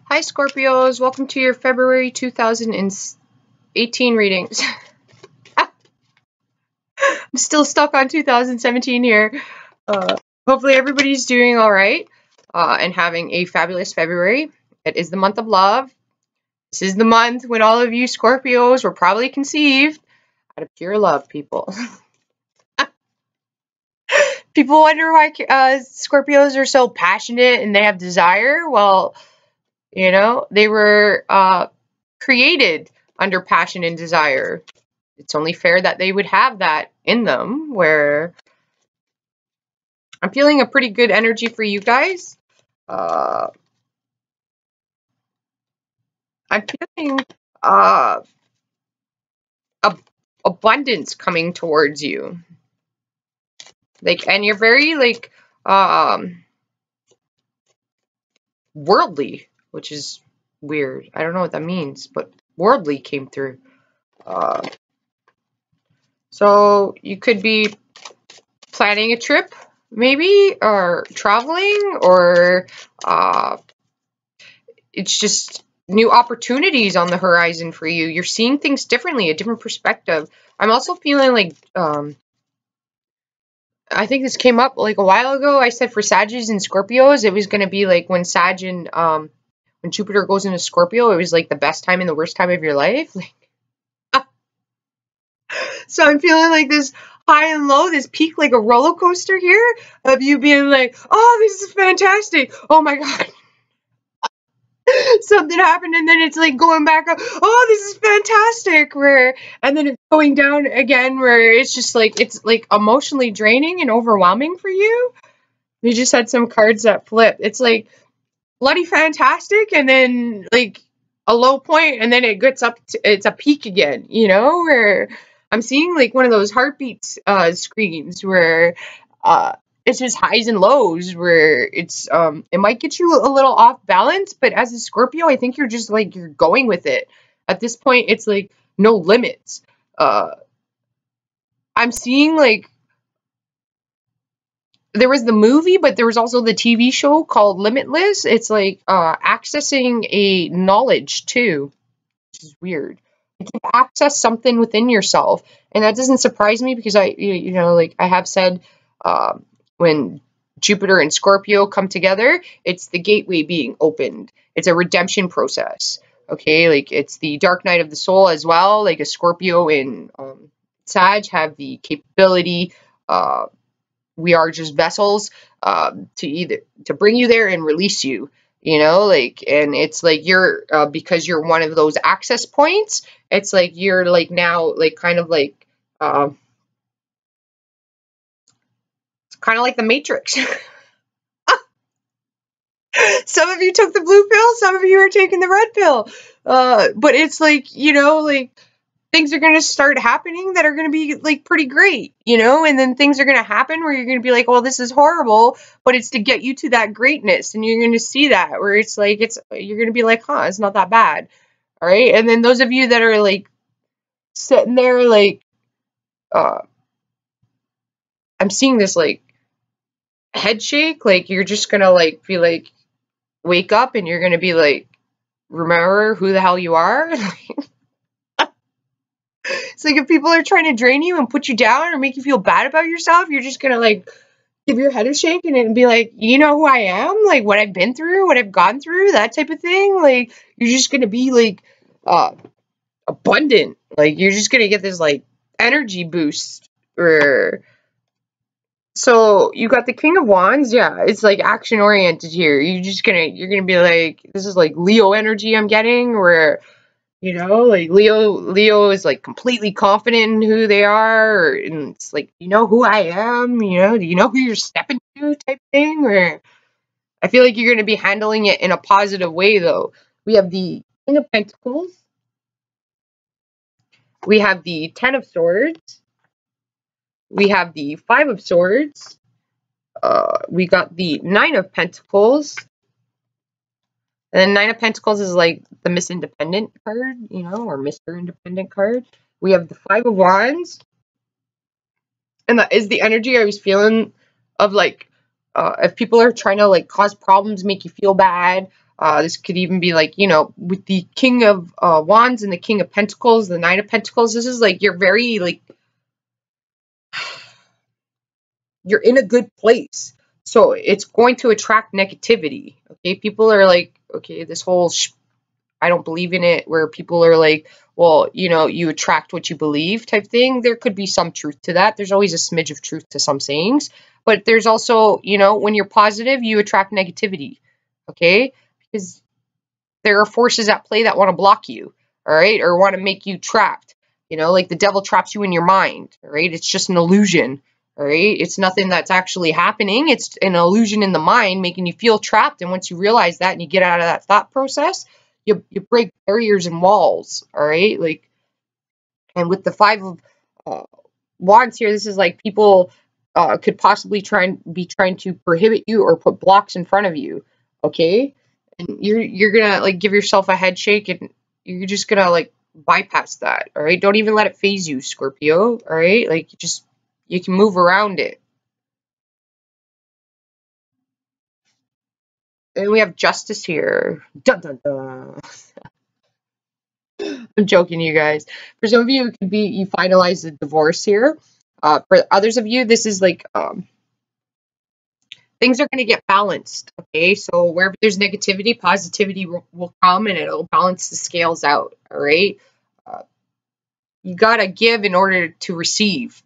Hi Scorpios, welcome to your February 2018 readings. I'm still stuck on 2017 here. Hopefully everybody's doing alright and having a fabulous February. It is the month of love. This is the month when all of you Scorpios were probably conceived out of pure love, people. People wonder why Scorpios are so passionate and they have desire. Well, you know, they were created under passion and desire. It's only fair that they would have that in them, where I'm feeling a pretty good energy for you guys. I'm feeling abundance coming towards you. And you're very, worldly, which is weird. I don't know what that means, but worldly came through. So you could be planning a trip, maybe, or traveling, or it's just new opportunities on the horizon for you. You're seeing things differently, a different perspective. I'm also feeling like, I think this came up like a while ago. I said for Sagittarius and Scorpios, it was going to be like when when Jupiter goes into Scorpio, it was like the best time and the worst time of your life. So I'm feeling like this high and low, this peak, like a roller coaster here of you being like, oh, this is fantastic. Oh my God. Something happened, and then it's like going back up. Oh, this is fantastic. And then it's going down again, where it's just like, it's like emotionally draining and overwhelming for you. You just had some cards that flip. It's like bloody fantastic, and then like a low point, and then it gets up to, it's a peak again, you know, where I'm seeing like one of those heartbeats screens where it's just highs and lows, where it's it might get you a little off balance, but as a Scorpio, I think you're just like, you're going with it. At this point, it's like no limits. I'm seeing like there was the movie, but there was also the TV show called Limitless. It's like accessing a knowledge too, which is weird. You can access something within yourself, and that doesn't surprise me, because you know, like I have said, when Jupiter and Scorpio come together, it's the gateway being opened. It's a redemption process. Okay, like it's the dark night of the soul as well. Like a Scorpio and Sag have the capability. We are just vessels to bring you there and release you. You know, like, and it's like you're because you're one of those access points. It's like you're like now like kind of like it's kind of like the Matrix. Some of you took the blue pill, some of you are taking the red pill. But it's like, you know, like things are going to start happening that are going to be like pretty great, you know, and then things are going to happen where you're going to be like, well, this is horrible, but it's to get you to that greatness. And you're going to see that where it's like, you're going to be like, huh, it's not that bad. All right. And then those of you that are like sitting there, like, I'm seeing this like head shake, like you're just going to like be like, wake up, and you're going to be like, remember who the hell you are. It's like if people are trying to drain you and put you down or make you feel bad about yourself, you're just going to like give your head a shake and be like, you know who I am, like what I've been through, what I've gone through, that type of thing. Like you're just going to be like abundant. Like you're just going to get this like energy boost. So you got the King of Wands. Yeah, it's like action oriented here. You're going to be like, this is like Leo energy I'm getting, where, you know, like Leo is like completely confident in who they are, and it's like, you know who I am, you know, do you know who you're stepping to type thing, where I feel like you're going to be handling it in a positive way though. We have the King of Pentacles. We have the Ten of Swords. We have the Five of Swords. We got the Nine of Pentacles. And then Nine of Pentacles is like the Miss Independent card, you know, or Mr. Independent card. We have the Five of Wands. And that is the energy I was feeling of like, if people are trying to like cause problems, make you feel bad, This could even be like, you know, with the King of Wands and the King of Pentacles, the Nine of Pentacles. This is like you're very like you're in a good place. So it's going to attract negativity. Okay, people are like, okay, this whole I don't believe in it, where people are like, well, you know, you attract what you believe type thing. There could be some truth to that. There's always a smidge of truth to some sayings, but there's also, you know, when you're positive, you attract negativity. Okay, because there are forces at play that want to block you, all right, or want to make you trapped. You know, like the devil traps you in your mind, all right? It's just an illusion, all right? It's nothing that's actually happening. It's an illusion in the mind making you feel trapped. And once you realize that and you get out of that thought process, you break barriers and walls, all right? Like, and with the Five of Wands here, this is like people could possibly be trying to prohibit you or put blocks in front of you, okay? And you're gonna like give yourself a head shake, and you're just gonna like bypass that, all right? Don't even let it phase you, Scorpio, all right? Like you can move around it. And we have Justice here. Dun dun dun. I'm joking, you guys. For some of you, it could be you finalize the divorce here. For others of you, this is like things are going to get balanced. Okay, so wherever there's negativity, positivity will come, and it'll balance the scales out. All right, uh, you gotta give in order to receive.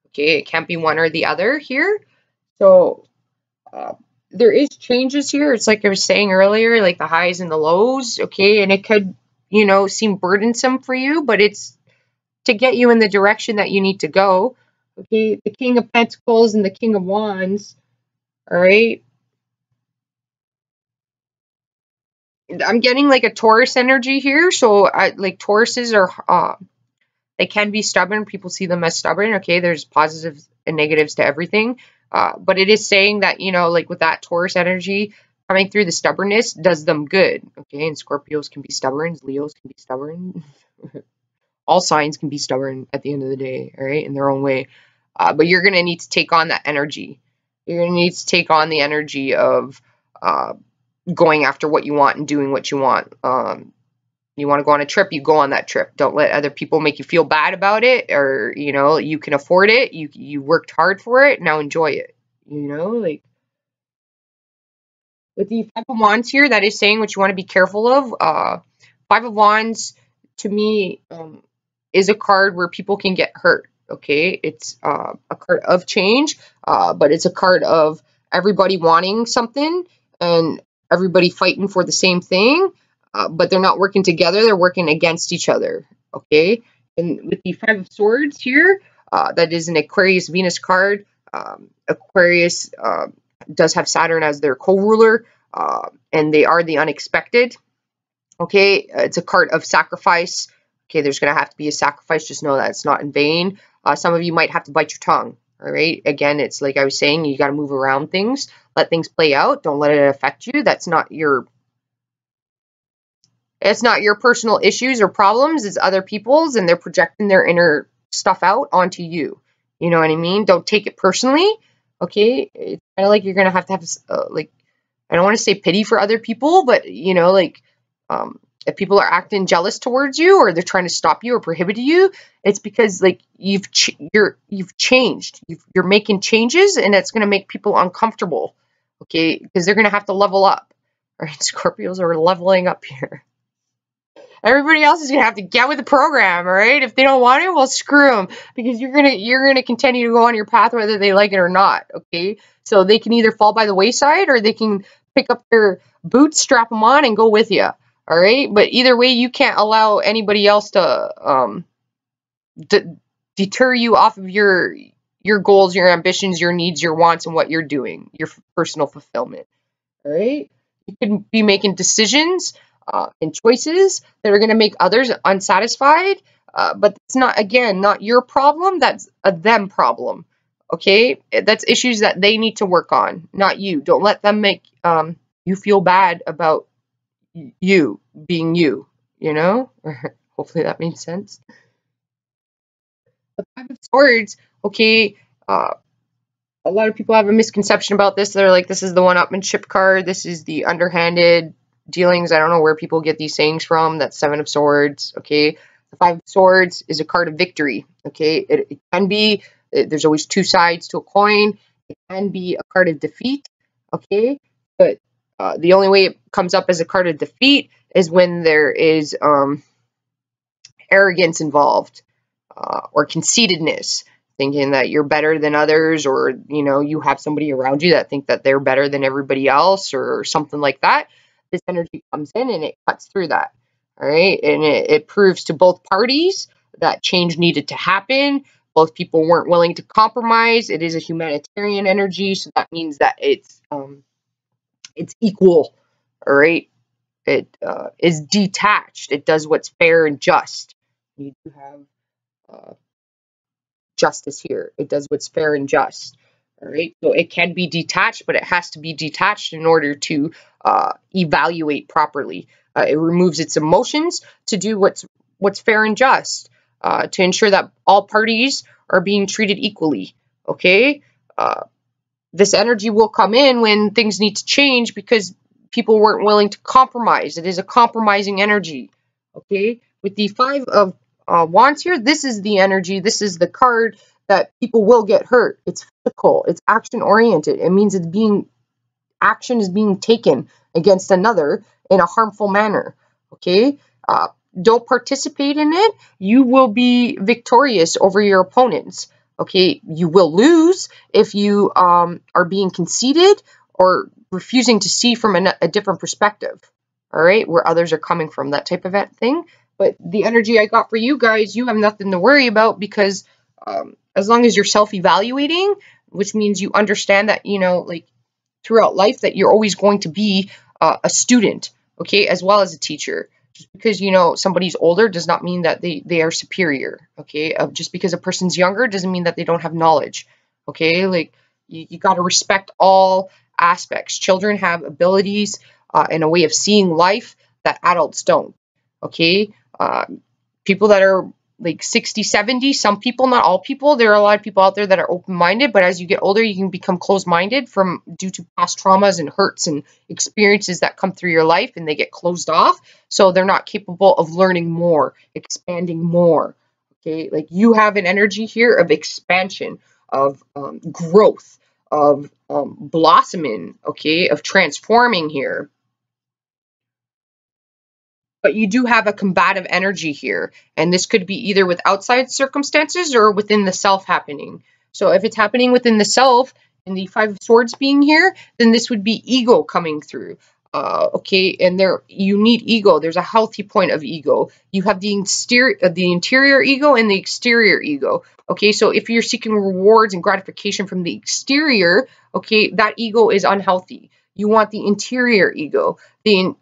Okay, it can't be one or the other here. So uh, there is changes here. It's like I was saying earlier, like the highs and the lows. Okay, and it could, you know, seem burdensome for you, but it's to get you in the direction that you need to go. Okay, the King of Pentacles and the King of Wands. All right, I'm getting like a Taurus energy here. So like Tauruses are they can be stubborn. People see them as stubborn. Okay, there's positives and negatives to everything. But it is saying that, you know, like with that Taurus energy coming through, the stubbornness does them good. Okay, and Scorpios can be stubborn, Leos can be stubborn. All signs can be stubborn at the end of the day, all right, in their own way. But you're going to need to take on that energy. You're going to need to take on the energy of going after what you want and doing what you want. You want to go on a trip, you go on that trip. Don't let other people make you feel bad about it, or, you know, you can afford it. You worked hard for it. Now enjoy it. You know, like with the Five of Wands here, that is saying what you want to be careful of. Five of Wands to me is a card where people can get hurt. Okay, it's a card of change, but it's a card of everybody wanting something and everybody fighting for the same thing, but they're not working together. They're working against each other. Okay, and with the Five of Swords here, that is an Aquarius Venus card. Aquarius does have Saturn as their co-ruler, and they are the unexpected. Okay, it's a card of sacrifice. Okay, there's going to have to be a sacrifice. Just know that it's not in vain. Some of you might have to bite your tongue. All right. Again, it's like I was saying, you got to move around things. Let things play out. Don't let it affect you. That's not your. It's not your personal issues or problems. It's other people's, and they're projecting their inner stuff out onto you. You know what I mean? Don't take it personally. Okay, it's kind of like you're going to have like, I don't want to say pity for other people, but, you know, like, if people are acting jealous towards you, or they're trying to stop you or prohibit you, it's because like you've changed. You're making changes, and that's going to make people uncomfortable. Okay, because they're going to have to level up. All right, Scorpios are leveling up here. Everybody else is going to have to get with the program, all right? If they don't want it, well, screw them, because you're going to continue to go on your path whether they like it or not, okay? So they can either fall by the wayside, or they can pick up their boots, strap them on, and go with you, all right? But either way, you can't allow anybody else to deter you off of your goals, your ambitions, your needs, your wants, and what you're doing, your personal fulfillment, all right? You can be making decisions and choices that are going to make others unsatisfied, but it's not, again, not your problem. That's a them problem, okay? That's issues that they need to work on, not you. Don't let them make you feel bad about you being you, you know? Hopefully that makes sense. The Five of Swords, okay, a lot of people have a misconception about this. They're like, this is the one-upmanship card. This is the underhanded dealings. I don't know where people get these sayings from. That Seven of Swords, okay? The Five of Swords is a card of victory, okay? It can be, there's always two sides to a coin. It can be a card of defeat, okay? But the only way it comes up as a card of defeat is when there is arrogance involved, or conceitedness, thinking that you're better than others, or you have somebody around you that think that they're better than everybody else, or something like that. This energy comes in and it cuts through that. All right, and it proves to both parties that change needed to happen. Both people weren't willing to compromise. It is a humanitarian energy, so that means that it's equal. All right, it is detached. It does what's fair and just. You do have justice here. It does what's fair and just. All right, so it can be detached, but it has to be detached in order to evaluate properly. It removes its emotions to do what's fair and just, to ensure that all parties are being treated equally. Okay, this energy will come in when things need to change because people weren't willing to compromise. It is a compromising energy. Okay, with the Five of Wands here, this is the energy. This is the card that people will get hurt. It's physical. It's action oriented. It means action is being taken against another in a harmful manner. Okay, don't participate in it. You will be victorious over your opponents. Okay, you will lose if you are being conceited or refusing to see from a different perspective. All right, where others are coming from, that type of thing. But the energy I got for you guys, you have nothing to worry about, because as long as you're self-evaluating, which means you understand that, like throughout life, that you're always going to be a student, okay, as well as a teacher. Just because, somebody's older does not mean that they are superior, okay? Just because a person's younger doesn't mean that they don't have knowledge, okay? Like, you got to respect all aspects. Children have abilities and a way of seeing life that adults don't, okay? People that are like 60, 70, some people, not all people. There are a lot of people out there that are open-minded, but as you get older, you can become closed-minded due to past traumas and hurts and experiences that come through your life, and they get closed off. So they're not capable of learning more, expanding more. Okay, like you have an energy here of expansion, of growth, of blossoming, okay, of transforming here. But you do have a combative energy here, and this could be either with outside circumstances or within the self happening. So if it's happening within the self, and the Five of Swords being here, then this would be ego coming through. Okay, and you need ego. There's a healthy point of ego. You have the interior ego and the exterior ego. Okay, so if you're seeking rewards and gratification from the exterior, okay, that ego is unhealthy. You want the interior ego, the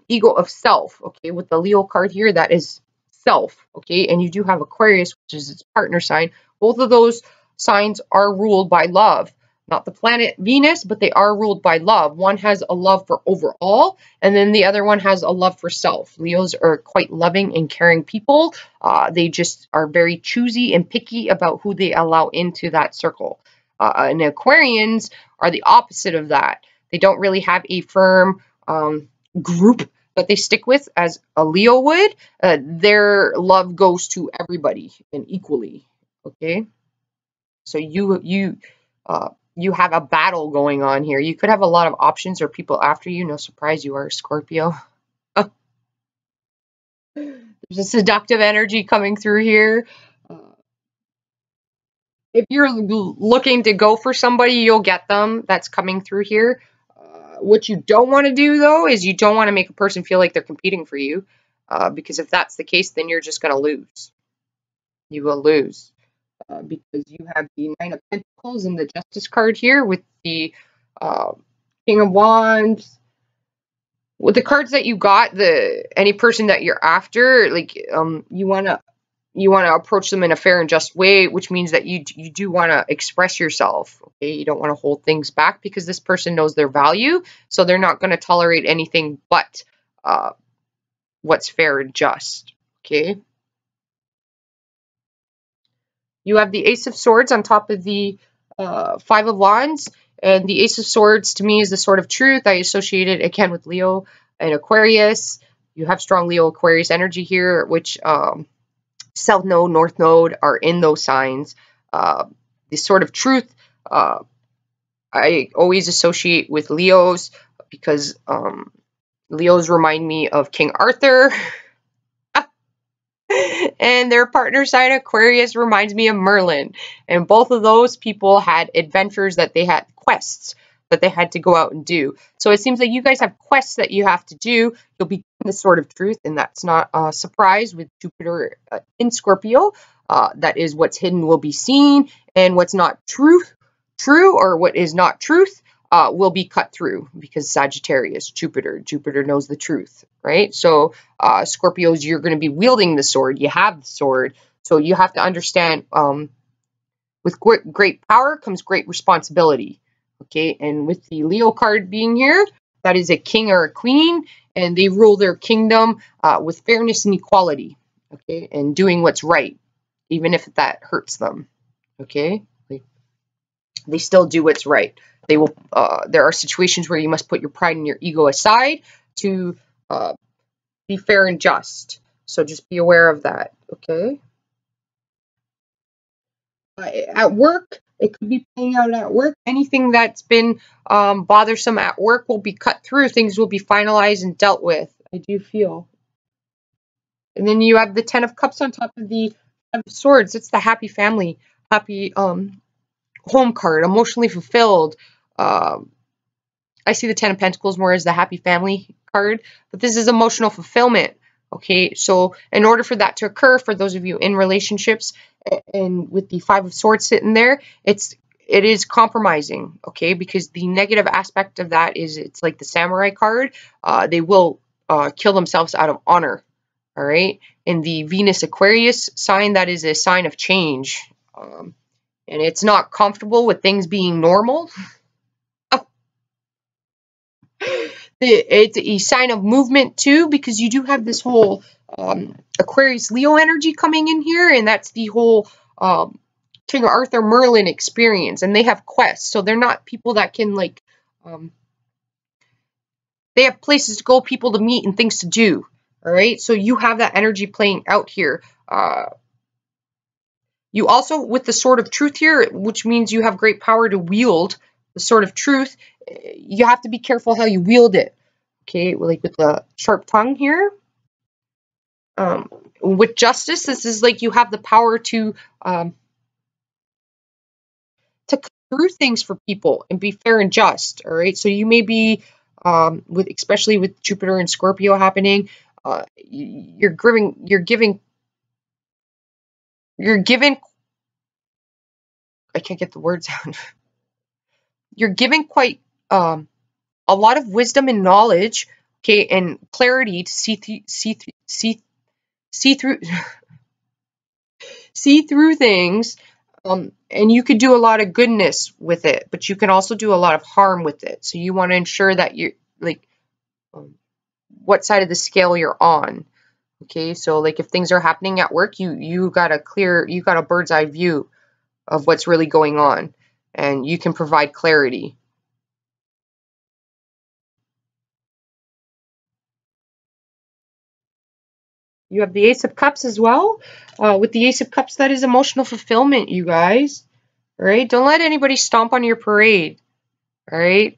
ego of self, okay? With the Leo card here, that is self, okay? And you do have Aquarius, which is its partner sign. Both of those signs are ruled by love. Not the planet Venus, but they are ruled by love. One has a love for overall, and then the other one has a love for self. Leos are quite loving and caring people. They just are very choosy and picky about who they allow into that circle. And Aquarians are the opposite of that. They don't really have a firm group that they stick with as a Leo would. Their love goes to everybody and equally. Okay, so you have a battle going on here. You could have a lot of options or people after you. No surprise, you are a Scorpio. There's a seductive energy coming through here. If you're looking to go for somebody, you'll get them. That's coming through here. What you don't want to do, though, is you don't want to make a person feel like they're competing for you. Because if that's the case, then you're just going to lose. You will lose. Because you have the Nine of Pentacles and the Justice card here with the King of Wands. With the cards that you got, any person that you're after, like you want to approach them in a fair and just way, which means that you do want to express yourself. Okay, you don't want to hold things back because this person knows their value, so they're not going to tolerate anything but what's fair and just. Okay. You have the Ace of Swords on top of the Five of Wands, and the Ace of Swords to me is the sword of truth. I associate it again with Leo. and Aquarius. You have strong Leo Aquarius energy here, which South Node, North Node are in those signs. The sword of truth, I always associate with Leos because Leos remind me of King Arthur. And their partner sign Aquarius reminds me of Merlin. And both of those people had adventures that they had, quests that they had to go out and do. So it seems like you guys have quests that you have to do. You'll be given the sword of truth, and that's not a surprise with Jupiter in Scorpio. That is what's hidden will be seen, and what's not true, or what is not truth, will be cut through, because Sagittarius, Jupiter knows the truth, right? So Scorpios, you're going to be wielding the sword. You have the sword. So you have to understand with great power comes great responsibility. Okay, and with the Leo card being here, that is a king or a queen, and they rule their kingdom with fairness and equality, okay, and doing what's right, even if that hurts them, okay? They still do what's right. They will. There are situations where you must put your pride and your ego aside to be fair and just. So just be aware of that, okay? At work, it could be playing out at work. Anything that's been bothersome at work will be cut through. Things will be finalized and dealt with, I do feel. And then you have the Ten of Cups on top of the Five of Swords. It's the happy family, happy home card, emotionally fulfilled. I see the Ten of Pentacles more as the happy family card, but this is emotional fulfillment. Okay, so in order for that to occur, for those of you in relationships, and with the Five of Swords sitting there, it is compromising, okay, because the negative aspect of that is it's like the Samurai card. They will kill themselves out of honor, all right? In the Venus Aquarius sign, that is a sign of change, and it's not comfortable with things being normal. It's a sign of movement too, because you do have this whole Aquarius Leo energy coming in here, and that's the whole King Arthur Merlin experience, and they have quests, so they're not people that can like they have places to go, people to meet, and things to do. All right, so you have that energy playing out here. You also, with the Sword of Truth here, which means you have great power to wield the Sword of Truth, you have to be careful how you wield it. Okay, like with the sharp tongue here. With justice, this is like you have the power to cut through things for people and be fair and just. All right, so you may be especially with Jupiter and Scorpio happening, you're giving. I can't get the words out. You're giving quite a lot of wisdom and knowledge, okay, and clarity to see through see through things, and you could do a lot of goodness with it, but you can also do a lot of harm with it. So you want to ensure that you're like what side of the scale you're on. Okay, so like if things are happening at work, you got a bird's eye view of what's really going on, and you can provide clarity. You have the Ace of Cups as well. With the Ace of Cups, that is emotional fulfillment, you guys. All right? Don't let anybody stomp on your parade. All right?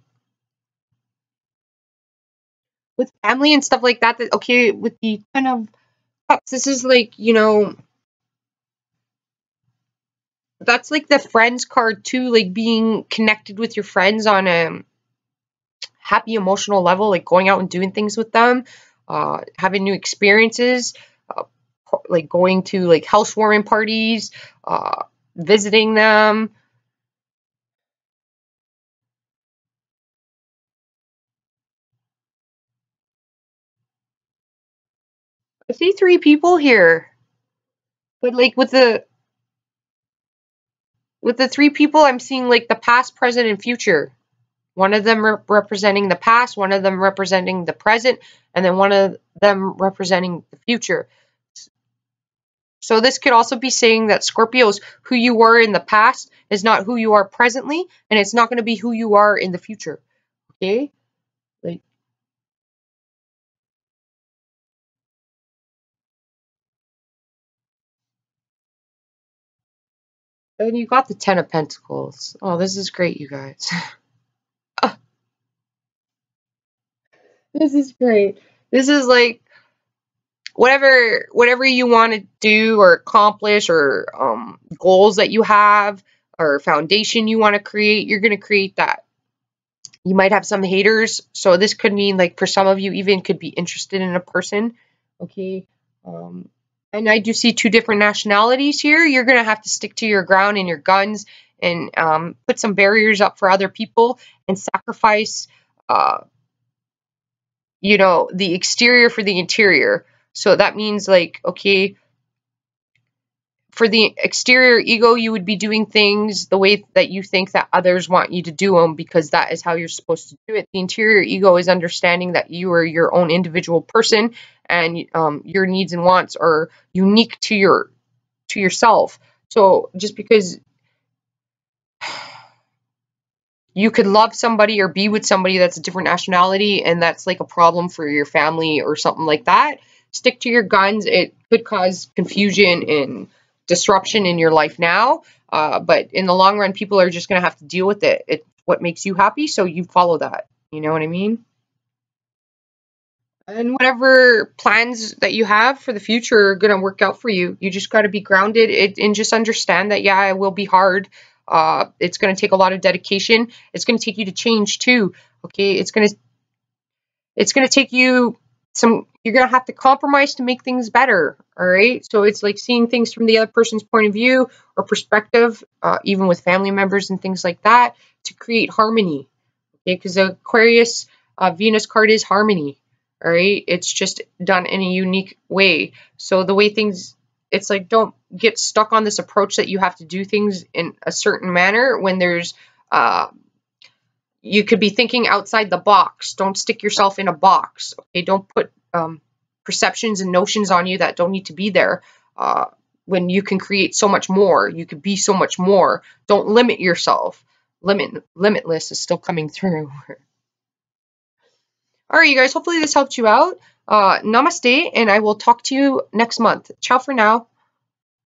With family and stuff like that, okay, with the Ten of Cups, this is like, you know, that's like the friends card too, like being connected with your friends on a happy emotional level, like going out and doing things with them, having new experiences, like going to like housewarming parties, visiting them. I see 3 people here, but like with the 3 people, I'm seeing like the past, present, and future. One of them representing the past, one of them representing the present, and then one of them representing the future. So this could also be saying that Scorpios, who you were in the past is not who you are presently, and it's not going to be who you are in the future. Okay? Like And you got the Ten of Pentacles. Oh, this is great, you guys. This is great. This is like whatever you want to do or accomplish, or goals that you have, or foundation you want to create, you're going to create that. You might have some haters, so this could mean, like, for some of you, even could be interested in a person. Okay. And I do see two different nationalities here. You're going to have to stick to your ground and your guns, and put some barriers up for other people, and sacrifice the exterior for the interior. So that means, like, okay, for the exterior ego, you would be doing things the way that you think that others want you to do them, because that is how you're supposed to do it. The interior ego is understanding that you are your own individual person, and your needs and wants are unique to yourself. So just because you could love somebody or be with somebody that's a different nationality, and that's like a problem for your family or something like that, stick to your guns. It could cause confusion and disruption in your life now, but in the long run, people are just going to have to deal with it. It's what makes you happy, so you follow that. You know what I mean? And whatever plans that you have for the future are going to work out for you. You just got to be grounded and just understand that, yeah, it will be hard. It's going to take a lot of dedication. It's going to take you to change too. Okay. It's going to take you you're going to have to compromise to make things better. All right. So it's like seeing things from the other person's point of view or perspective, even with family members and things like that, to create harmony. Okay. Because the Aquarius Venus card is harmony. All right. It's just done in a unique way. So the way things, it's like, don't get stuck on this approach that you have to do things in a certain manner when there's, you could be thinking outside the box. Don't stick yourself in a box. Okay. Don't put perceptions and notions on you that don't need to be there. When you can create so much more, you could be so much more. Don't limit yourself. Limitless is still coming through. All right, you guys, hopefully this helped you out. Namaste, and I will talk to you next month. Ciao for now.